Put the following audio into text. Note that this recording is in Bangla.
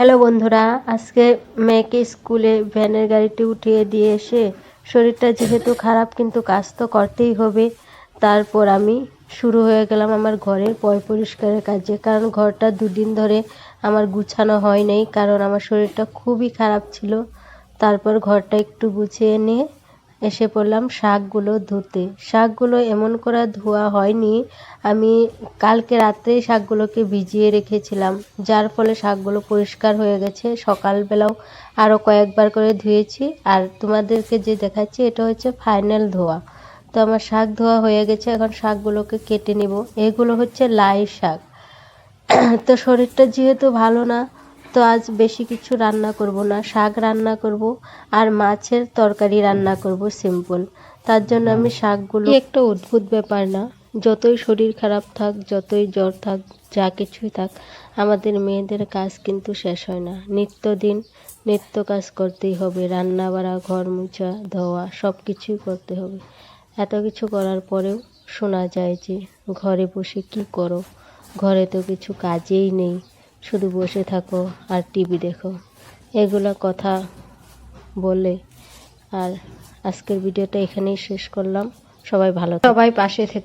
হ্যালো বন্ধুরা, আজকে মেয়েকে স্কুলে ভ্যানের গাড়িতে উঠিয়ে দিয়ে এসে শরীরটা যেহেতু খারাপ কিন্তু কাজ তো করতেই হবে। তারপর আমি শুরু হয়ে গেলাম আমার ঘরের পরিষ্কারের কাজে, কারণ ঘরটা দুদিন ধরে আমার গুছানো হয় নাই, কারণ আমার শরীরটা খুবই খারাপ ছিল। তারপর ঘরটা একটু গুছিয়ে নিয়ে এসে পড়লাম শাকগুলো ধুতে। শাকগুলো এমন করে ধোয়া হয়নি, আমি কালকে রাত্রেই শাকগুলোকে ভিজিয়ে রেখেছিলাম, যার ফলে শাকগুলো পরিষ্কার হয়ে গেছে। সকালবেলাও আরও কয়েকবার করে ধুয়েছি, আর তোমাদেরকে যে দেখাচ্ছি এটা হচ্ছে ফাইনাল ধোয়া। তো আমার শাক ধোয়া হয়ে গেছে, এখন শাকগুলোকে কেটে নিব। এগুলো হচ্ছে লাই শাক। তো শরীরটা যেহেতু ভালো না, তো আজ বেশি কিছু রান্না করব না, শাক রান্না করব আর মাছের তরকারি রান্না করব সিম্পল। তার জন্য আমি শাকগুলো, একটা অদ্ভুত ব্যাপার না, যতই শরীর খারাপ থাক, যতই জ্বর থাক, যা কিছুই থাক, আমাদের মেয়েদের কাজ কিন্তু শেষ হয় না। নিত্যদিন নিত্য কাজ করতেই হবে, রান্না বাড়া, ঘর মোছা, ধোয়া, সব কিছুই করতে হবে। এত কিছু করার পরেও শোনা যায় যে ঘরে বসে কি করো, ঘরে তো কিছু কাজেই নেই, শুধু বসে থাকো আর টিভি দেখো, এগুলো কথা বলে। আর আজকের ভিডিওটা এখানেই শেষ করলাম। সবাই ভালো থেকো, সবাই পাশে থেকো।